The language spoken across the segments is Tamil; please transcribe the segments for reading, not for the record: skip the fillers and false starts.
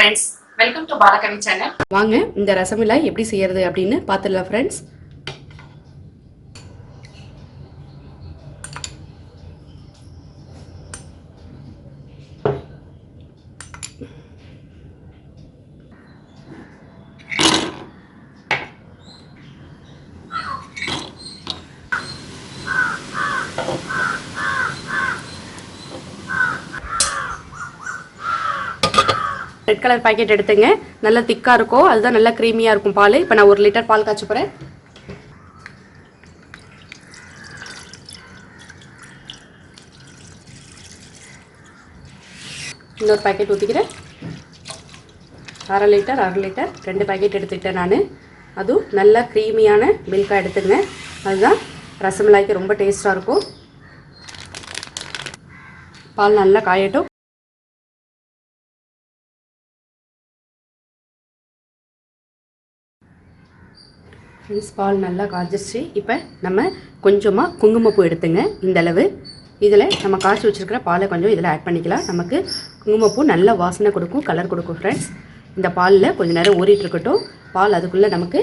friends, welcome to BALAKAVI channel. வாங்க இந்த ரசமலாய் எப்படி செய்யறது அப்படினு பாத்துடலாம் friends. ரெட் கலர் பாக்கெட் எடுத்துங்க. நல்ல திக்கா இருக்கும். அதுதான் நல்ல கிரீமியா இருக்கும் பால். இப்போ நான் 1 லிட்டர் பால் காய்ச்ச போறேன். இன்னொரு பாக்கெட் ஊத்திக்கிறேன். 1/2 லிட்டர் 2 பாக்கெட் எடுத்துக்கிட்டேன் நான். அதுவும் நல்ல கிரீமியான மில்கா எடுத்துங்க. அதுதான் ரசமலாய்க்கு ரொம்ப டேஸ்டா இருக்கும். பால் நல்லா காயட்டும். பால் நல்லா காய்ச்சிருச்சு. இப்போ நம்ம கொஞ்சமாக குங்குமப்பூ எடுத்துங்க. இந்த அளவு இதில் நம்ம காய்ச்சி வச்சுருக்கிற பாலை கொஞ்சம் இதில் ஆட் பண்ணிக்கலாம். நமக்கு குங்குமப்பூ நல்ல வாசனை கொடுக்கும், கலர் கொடுக்கும் ஃப்ரெண்ட்ஸ். இந்த பாலில் கொஞ்சம் நேரம் ஊறிட்டு இருக்கட்டும். பால் அதுக்குள்ளே நமக்கு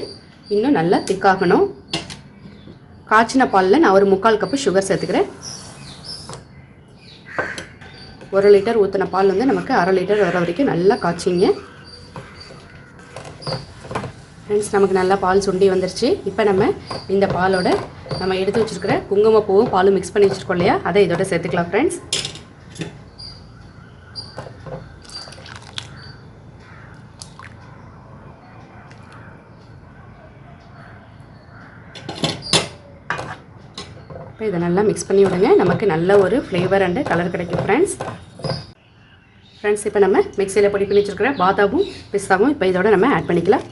இன்னும் நல்லா திக்காகணும். காய்ச்சின பாலில் நான் ஒரு 3/4 கப்பு சுகர் சேர்த்துக்கிறேன். 1 லிட்டர் ஊற்றின பால் வந்து நமக்கு 1/2 லிட்டர் வர வரைக்கும் நல்லா காய்ச்சிங்க ஃப்ரெண்ட்ஸ். நமக்கு நல்லா பால் சுண்டி வந்துருச்சு. இப்போ நம்ம இந்த பாலோட நம்ம எடுத்து வச்சுருக்கிற குங்குமப்பூவும் பாலும் மிக்ஸ் பண்ணி வச்சுருக்கோம் இல்லையா, அதை இதோட சேர்த்துக்கலாம் ஃப்ரெண்ட்ஸ். இப்போ இதை நல்லா மிக்ஸ் பண்ணி விடுங்க. நமக்கு நல்ல ஒரு ஃப்ளேவர் அண்டு கலர் கிடைக்கும் ஃப்ரெண்ட்ஸ். இப்போ நம்ம மிக்சியில் பொடி பண்ணி வச்சுருக்கிற பாதாமும் பிஸ்தாவும் இப்போ இதோட நம்ம ஆட் பண்ணிக்கலாம்.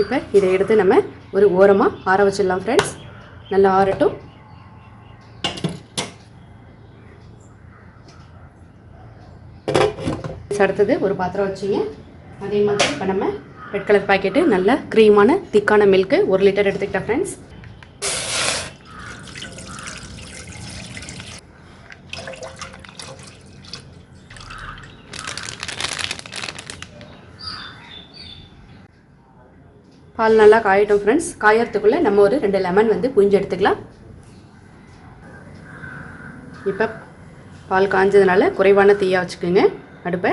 இப்போ இதை எடுத்து நம்ம ஒரு ஓரமாக ஆற வச்சிடலாம் ஃப்ரெண்ட்ஸ். நல்லா ஆறட்டும். அடுத்தது ஒரு பாத்திரம் வச்சுங்க. அதே மாதிரி இப்போ நம்ம ரெட் கலர் பாக்கெட்டு நல்ல க்ரீமான திக்கான மில்க்கு 1 லிட்டர் எடுத்துக்கிட்டேன் ஃப்ரெண்ட்ஸ். பால் நல்லா காயட்டும் ஃப்ரெண்ட்ஸ். காயறதுக்குள்ளே நம்ம ஒரு 2 லெமன் வந்து புழிஞ்சு எடுத்துக்கலாம். இப்போ பால் காஞ்சதுனால குறைவான தீயாக வச்சுக்கோங்க அடுப்பை.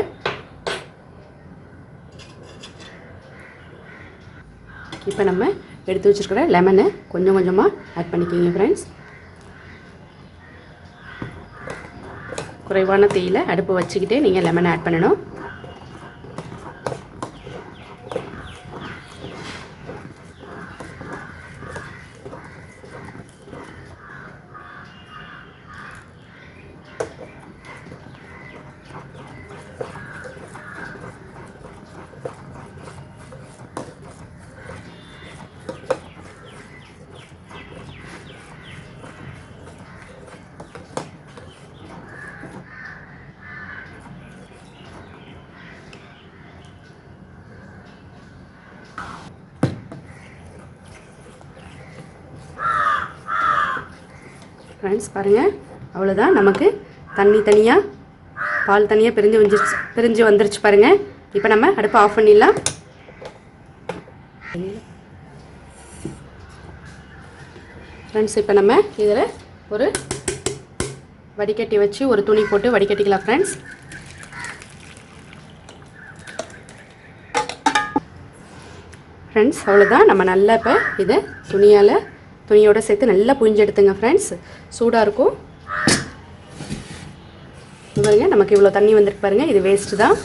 இப்போ நம்ம எடுத்து வச்சுருக்கிற லெமனை கொஞ்சம் கொஞ்சமாக ஆட் பண்ணிக்கோங்க ஃப்ரெண்ட்ஸ். குறைவான தீயில் அடுப்பு வச்சுக்கிட்டே நீங்கள் லெமனை ஆட் பண்ணணும். ஃப்ரெண்ட்ஸ் பாருங்கள், அவ்வளோதான். நமக்கு தண்ணி தனியாக பால் தனியாக பிரிஞ்சு வந்துருச்சு பாருங்கள். இப்போ நம்ம அடுப்பை ஆஃப் பண்ணிடலாம். ஃப்ரெண்ட்ஸ் இப்போ நம்ம இதில் ஒரு வடிகட்டி வச்சு ஒரு துணி போட்டு வடிகட்டிக்கலாம் ஃப்ரெண்ட்ஸ். அவ்வளோதான். நம்ம நல்லா இப்போ இதை துணியோடு சேர்த்து நல்லா புழிஞ்சு எடுத்துங்க ஃப்ரெண்ட்ஸ். சூடாக இருக்கும் பாருங்க. நமக்கு இவ்வளோ தண்ணி வந்துருக்கு பாருங்கள். இது வேஸ்ட்டு தான்.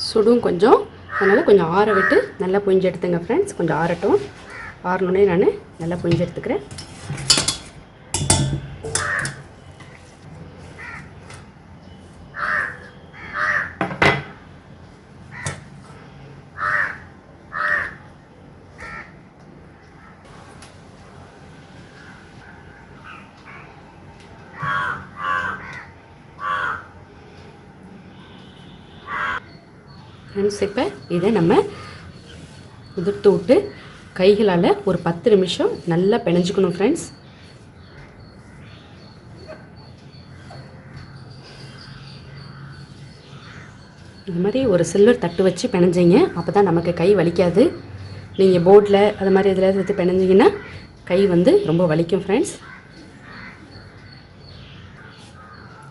சுடும் கொஞ்சம், அதனால் கொஞ்சம் ஆற விட்டு நல்லா புழிஞ்சு எடுத்துங்க ஃப்ரெண்ட்ஸ். கொஞ்சம் ஆறட்டும். ஆறணுன்னே நான் நல்லா புழிஞ்சு எடுத்துக்கிறேன். ஃப்ரெண்ட்ஸ் இப்போ இதை நம்ம உதிர்த்து விட்டு கைகளால் ஒரு 10 நிமிஷம் நல்லா பிணைஞ்சிக்கணும் ஃப்ரெண்ட்ஸ். இது மாதிரி ஒரு சில்வர் தட்டு வச்சு பிணைஞ்சிங்க, அப்போ தான் நமக்கு கை வலிக்காது. நீங்கள் போர்டில் அது மாதிரி இதில் எடுத்து பிணைஞ்சிங்கன்னா கை வந்து ரொம்ப வலிக்கும் ஃப்ரெண்ட்ஸ்.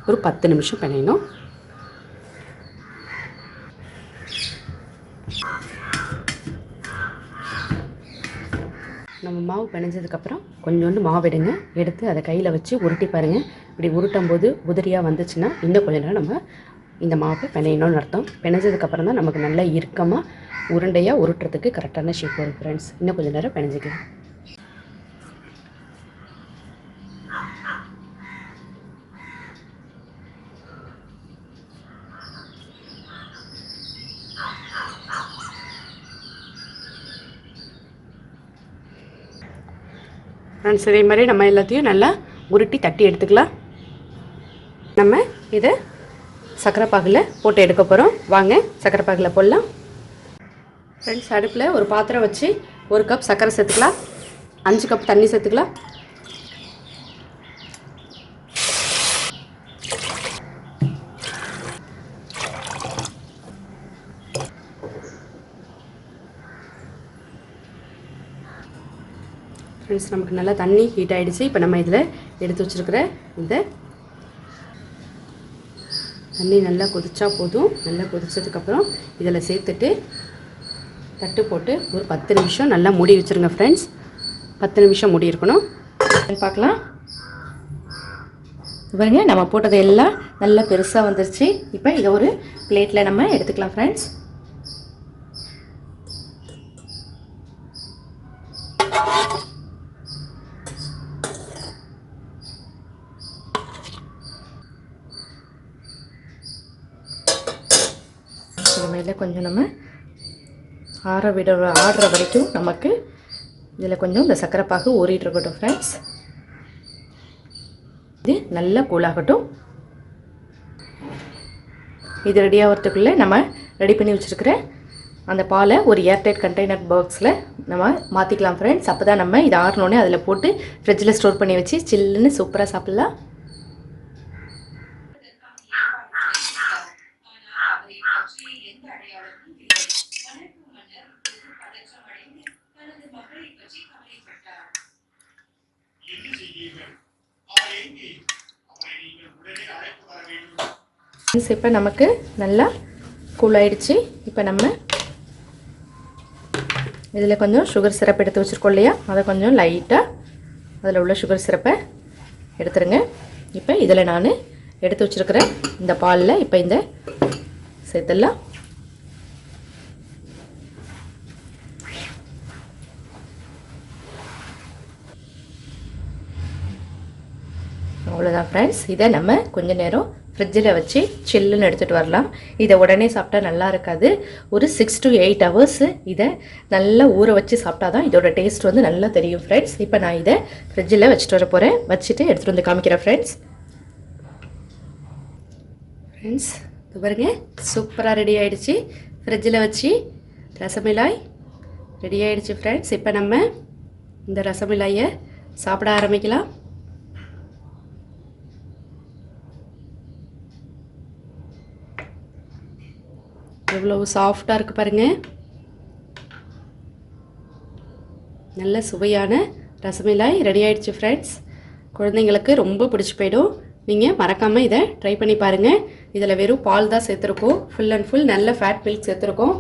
ஒரு 10 நிமிஷம் பிணையணும். நம்ம மாவு பிணைஞ்சதுக்கப்புறம் கொஞ்சோண்டு மாவு எடுத்து அதை கையில் வச்சு உருட்டி பாருங்கள். இப்படி உருட்டும் போது உதிரியாக வந்துச்சுன்னா இன்னும் கொஞ்ச நேரம் நம்ம இந்த மாவை பிணையணும்னு அர்த்தம். பிணைஞ்சதுக்கப்புறம் தான் நமக்கு நல்லா இறுக்கமாக உருண்டையாக உருட்டுறதுக்கு கரெக்டான ஷேப் வரும் ஃப்ரெண்ட்ஸ். இன்னும் கொஞ்சம் நேரம் பிணைஞ்சிக்கலாம். ஃப்ரெண்ட்ஸ் இதே மாதிரி நம்ம எல்லாத்தையும் நல்லா உருட்டி தட்டி எடுத்துக்கலாம். நம்ம இதை சக்கரை பாகில் போட்டு எடுக்க போகிறோம். வாங்க சக்கரை பாகில் போடலாம். ஃப்ரெண்ட்ஸ் அடுப்பில் ஒரு பாத்திரம் வச்சு 1 கப் சர்க்கரை சேர்த்துக்கலாம். 5 கப் தண்ணி சேர்த்துக்கலாம். ஃப்ரெண்ட்ஸ் நமக்கு நல்லா தண்ணி ஹீட் ஆகிடுச்சு. இப்போ நம்ம இதில் எடுத்து வச்சுருக்கிற இந்த தண்ணி நல்லா கொதிச்சா போதும். நல்லா கொதிச்சதுக்கப்புறம் இதில் சேர்த்துட்டு தட்டு போட்டு ஒரு 10 நிமிஷம் நல்லா மூடி வச்சுருங்க ஃப்ரெண்ட்ஸ். 10 நிமிஷம் மூடி இருக்கணும். பார்க்கலாம். பாருங்க நம்ம போட்டது எல்லாம் நல்லா பெருசாக வந்துருச்சு. இப்போ இதை ஒரு பிளேட்டில் நம்ம எடுத்துக்கலாம் ஃப்ரெண்ட்ஸ். இது மேலே கொஞ்சம் நம்ம ஆடுற வரைக்கும் நமக்கு இதில் கொஞ்சம் இந்த சக்கரை பாகு ஊறிட்டு இருக்கட்டும் ஃப்ரெண்ட்ஸ். இது நல்லா கூலாகட்டும். இது ரெடி ஆகிறதுக்குள்ளே நம்ம ரெடி பண்ணி வச்சுருக்கிற அந்த பாலை ஒரு ஏர்டைட் கண்டெய்னர் பாக்ஸில் நம்ம மாற்றிக்கலாம் ஃப்ரெண்ட்ஸ். அப்போ தான் நம்ம இதை ஆறினோடனே அதில் போட்டு ஃப்ரிட்ஜில் ஸ்டோர் பண்ணி வச்சு சில்லுன்னு சூப்பராக சாப்பிட்லாம். இப்போ நமக்கு நல்லா கூல் ஆயிடுச்சு. இப்போ நம்ம இதில் கொஞ்சம் சுகர் சிரப் எடுத்து வச்சுருக்கோம் இல்லையா, அதை கொஞ்சம் லைட்டாக அதில் உள்ள சுகர் சிரப்பை எடுத்துருங்க. இப்போ இதில் நான் எடுத்து வச்சுருக்கிறேன் இந்த பாலில் இப்போ இந்த சேர்த்துடலாம். அவ்வளோதான் ஃப்ரெண்ட்ஸ். இதை நம்ம கொஞ்ச நேரம் ஃப்ரிட்ஜில் வச்சு சில்லுன்னு எடுத்துகிட்டு வரலாம். இதை உடனே சாப்பிட்டா நல்லா இருக்காது. ஒரு 6 to 8 hours இதை நல்லா ஊற வச்சு சாப்பிட்டா தான் இதோட டேஸ்ட் வந்து நல்லா தெரியும் ஃப்ரெண்ட்ஸ். இப்போ நான் இதை ஃப்ரிட்ஜில் வச்சுட்டு வர போகிறேன். வச்சுட்டு எடுத்துகிட்டு வந்து காமிக்கிறேன் ஃப்ரெண்ட்ஸ். இது பாருங்க சூப்பராக ரெடி ஆகிடுச்சு. ஃப்ரிட்ஜில் வச்சு ரசமலாய் ரெடி ஆகிடுச்சு ஃப்ரெண்ட்ஸ். இப்போ நம்ம இந்த ரசமலாயை சாப்பிட ஆரம்பிக்கலாம். எவ்வளவு சாஃப்டாக இருக்குது பாருங்கள். நல்ல சுவையான ரசமலாய் ரெடி ஆகிடுச்சு ஃப்ரெண்ட்ஸ். குழந்தைங்களுக்கு ரொம்ப பிடிச்சி போயிடும். நீங்கள் மறக்காமல் இதை ட்ரை பண்ணி பாருங்கள். இதில் வெறும் பால் தான் சேர்த்துருக்கோம். ஃபுல் அண்ட் ஃபுல் நல்ல ஃபேட் மில்க் சேர்த்துருக்கோம்.